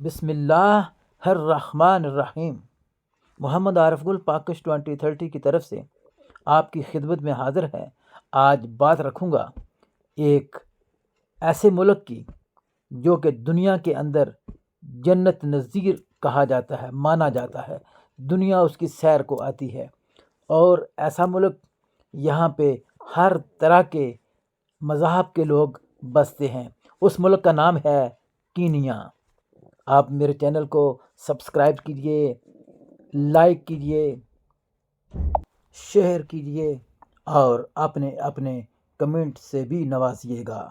بسم اللہ الرحمن الرحیم۔ محمد عارف گل پاکش 2030 کی طرف سے آپ کی خدمت میں حاضر ہے۔ آج بات رکھوں گا ایک ایسے ملک کی جو کہ دنیا کے اندر جنت نظیر کہا جاتا ہے، مانا جاتا ہے، دنیا اس کی سیر کو آتی ہے، اور ایسا ملک یہاں پہ ہر طرح کے مذاہب کے لوگ بستے ہیں۔ اس ملک کا نام ہے کینیا۔ آپ میرے چینل کو سبسکرائب کیجئے، لائک کیجئے، شیئر کیجئے اور اپنے کمنٹ سے بھی نوازیے گا۔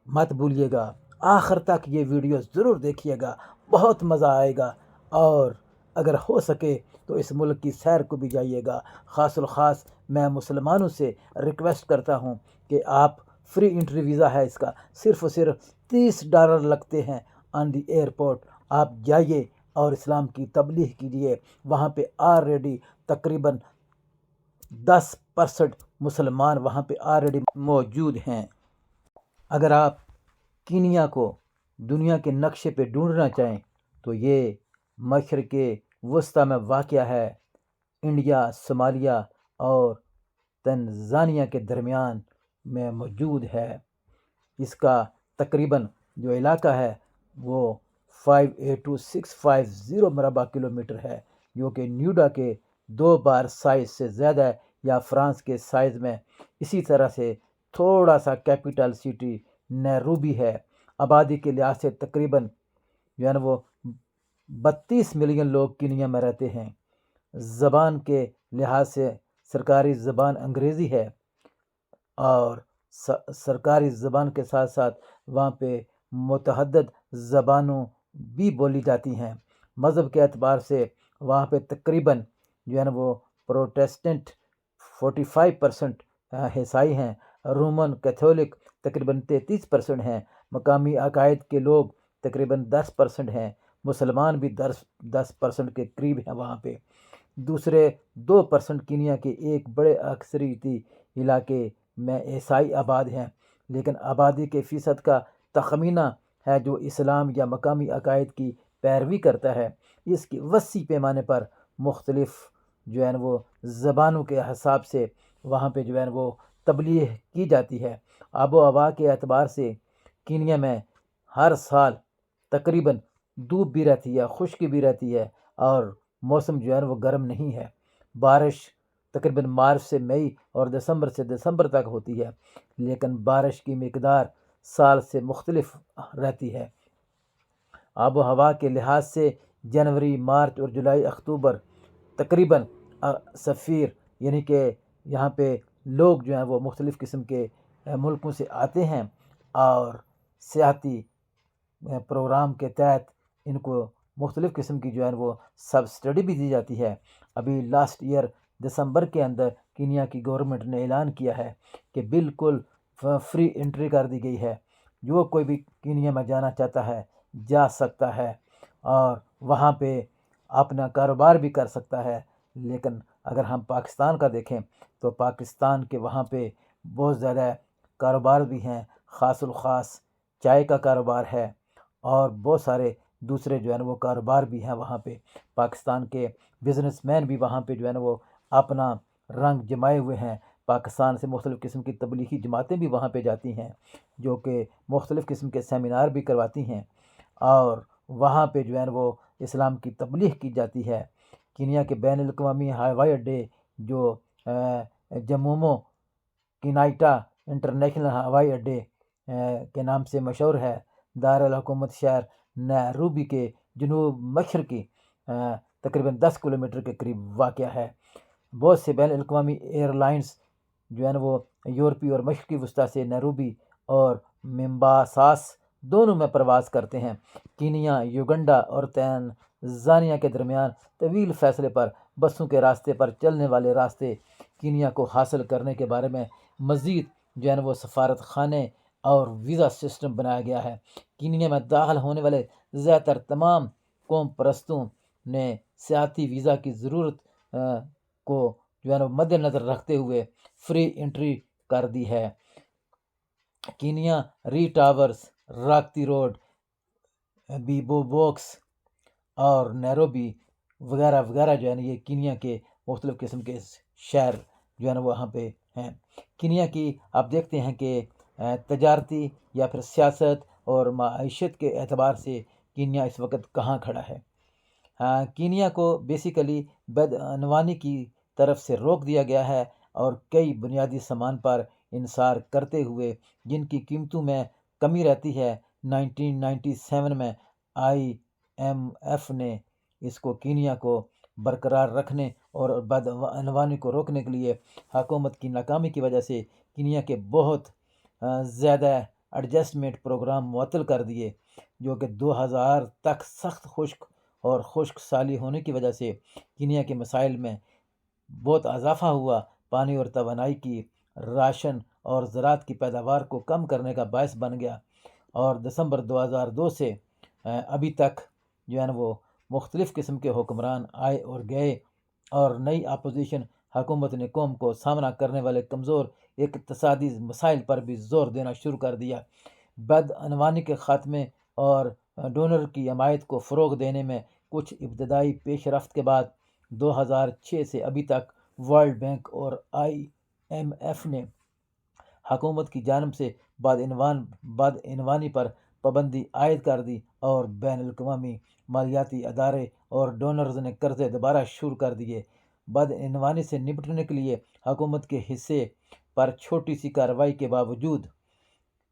مت بھولیے گا، آخر تک یہ ویڈیو ضرور دیکھیے گا، بہت مزہ آئے گا، اور اگر ہو سکے تو اس ملک کی سیر کو بھی جائیے گا۔ خاص الخاص میں مسلمانوں سے ریکویسٹ کرتا ہوں کہ آپ فری انٹری ویزا ہے اس کا، صرف $30 لگتے ہیں آن دی ایئرپورٹ۔ آپ جائیے اور اسلام کی تبلیغ کیجیے۔ وہاں پہ آلریڈی تقریباً 10% مسلمان وہاں پہ آلریڈی موجود ہیں۔ اگر آپ کینیا کو دنیا کے نقشے پہ ڈھونڈنا چاہیں تو یہ مشرق وسطیٰ میں واقع ہے، انڈیا، صومالیہ اور تنزانیہ کے درمیان میں موجود ہے۔ اس کا تقریباً جو علاقہ ہے وہ 582650 مربع کلومیٹر ہے، جو کہ نیوڈا کے 2 بار سائز سے زیادہ ہے، یا فرانس کے سائز میں۔ اسی طرح سے تھوڑا سا کیپٹل سٹی نیروبی ہے۔ آبادی کے لحاظ سے تقریباً جو ہے نا وہ 32 ملین لوگ کینیا میں رہتے ہیں۔ زبان کے لحاظ سے سرکاری زبان انگریزی ہے، اور سرکاری زبان کے ساتھ ساتھ وہاں پہ متعدد زبانوں بھی بولی جاتی ہیں۔ مذہب کے اعتبار سے وہاں پہ تقریباً جو ہے نا وہ پروٹیسٹنٹ 45% عیسائی ہیں، رومن کیتھولک تقریباً 33% ہیں، مقامی عقائد کے لوگ تقریباً 10% ہیں، مسلمان بھی 10% کے قریب ہیں وہاں پہ۔ دوسرے 2% کینیا کے ایک بڑے اکثریتی علاقے میں عیسائی آباد ہیں، لیکن آبادی کے فیصد کا تخمینہ ہے جو اسلام یا مقامی عقائد کی پیروی کرتا ہے۔ اس کی وسیع پیمانے پر مختلف جو ہے نا وہ زبانوں کے حساب سے وہاں پہ جو ہے نا وہ تبلیغ کی جاتی ہے۔ آب و ہوا کے اعتبار سے کینیا میں ہر سال تقریباً دھوپ بھی رہتی ہے، خشکی بھی رہتی ہے، اور موسم جو ہے نا وہ گرم نہیں ہے۔ بارش تقریباً مارچ سے مئی اور دسمبر سے دسمبر تک ہوتی ہے، لیکن بارش کی مقدار سال سے مختلف رہتی ہے۔ آب و ہوا کے لحاظ سے جنوری، مارچ اور جولائی، اکتوبر تقریباً سفیر، یعنی کہ یہاں پہ لوگ جو ہیں وہ مختلف قسم کے ملکوں سے آتے ہیں، اور سیاحتی پروگرام کے تحت ان کو مختلف قسم کی جو ہے وہ سبسڈی بھی دی جاتی ہے۔ ابھی لاسٹ ایئر دسمبر کے اندر کینیا کی گورنمنٹ نے اعلان کیا ہے کہ بالکل فری انٹری کر دی گئی ہے، جو کوئی بھی کینیا میں جانا چاہتا ہے جا سکتا ہے، اور وہاں پہ اپنا کاروبار بھی کر سکتا ہے۔ لیکن اگر ہم پاکستان کا دیکھیں تو پاکستان کے وہاں پہ بہت زیادہ کاروبار بھی ہیں، خاص الخاص چائے کا کاروبار ہے، اور بہت سارے دوسرے جو ہے نا وہ کاروبار بھی ہیں وہاں پہ۔ پاکستان کے بزنس مین بھی وہاں پہ جو ہے نا وہ اپنا رنگ جمائے ہوئے ہیں۔ پاکستان سے مختلف قسم کی تبلیغی جماعتیں بھی وہاں پہ جاتی ہیں، جو کہ مختلف قسم کے سیمینار بھی کرواتی ہیں، اور وہاں پہ جو ہے نا وہ اسلام کی تبلیغ کی جاتی ہے۔ کینیا کے بین الاقوامی ہوائی اڈے جو جمومو کینائٹا انٹرنیشنل ہوائی اڈے کے نام سے مشہور ہے، دارالحکومت شہر نیروبی کے جنوب مشرقی تقریباً 10 کلومیٹر کے قریب واقع ہے۔ بہت سے بین الاقوامی ایئر لائنز جو ہے نا وہ یورپی اور مشرقی وسطیٰ سے نیروبی اور ممباساس دونوں میں پرواز کرتے ہیں۔ کینیا، یوگنڈا اور تنزانیہ کے درمیان طویل فاصلے پر بسوں کے راستے پر چلنے والے راستے کینیا کو حاصل کرنے کے بارے میں مزید جو ہے نا وہ سفارت خانے اور ویزا سسٹم بنایا گیا ہے۔ کینیا میں داخل ہونے والے زیادہ تر تمام قوم پرستوں نے سیاحتی ویزا کی ضرورت کو جو ہے نا مد نظر رکھتے ہوئے فری انٹری کر دی ہے۔ کینیا ری ٹاورز، راکتی روڈ، بیبو بوکس اور نیروبی وغیرہ وغیرہ جو ہے نا، یہ کینیا کے مختلف قسم کے شہر جو ہے نا وہاں پہ ہیں۔ کینیا کی آپ دیکھتے ہیں کہ تجارتی یا پھر سیاست اور معیشت کے اعتبار سے کینیا اس وقت کہاں کھڑا ہے۔ کینیا کو بیسیکلی بدعنوانی کی طرف سے روک دیا گیا ہے، اور کئی بنیادی سامان پر انحصار کرتے ہوئے جن کی قیمتوں میں کمی رہتی ہے۔ 1997 میں IMF نے اس کو کینیا کو برقرار رکھنے اور بدعنوانی کو روکنے کے لیے حکومت کی ناکامی کی وجہ سے کینیا کے بہت زیادہ ایڈجسٹمنٹ پروگرام معطل کر دیے، جو کہ 2000 تک سخت خشک اور خشک سالی ہونے کی وجہ سے کینیا کے مسائل میں بہت اضافہ ہوا۔ پانی اور توانائی کی راشن اور زراعت کی پیداوار کو کم کرنے کا باعث بن گیا، اور دسمبر 2002 سے ابھی تک جو ہے نا وہ مختلف قسم کے حکمران آئے اور گئے، اور نئی اپوزیشن حکومت نے قوم کو سامنا کرنے والے کمزور اقتصادی مسائل پر بھی زور دینا شروع کر دیا۔ بدعنوانی کے خاتمے اور ڈونر کی حمایت کو فروغ دینے میں کچھ ابتدائی پیش رفت کے بعد 2006 سے ابھی تک ورلڈ بینک اور IMF نے حکومت کی جانب سے بدعنوانی پر پابندی عائد کر دی، اور بین الاقوامی مالیاتی ادارے اور ڈونرز نے قرضے دوبارہ شروع کر دیے۔ بدعنوانی سے نپٹنے کے لیے حکومت کے حصے پر چھوٹی سی کارروائی کے باوجود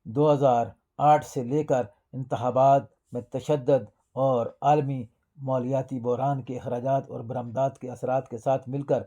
2008 سے لے کر انتخابات میں تشدد اور عالمی مالیاتی بحران کے اخراجات اور برآمدات کے اثرات کے ساتھ مل کر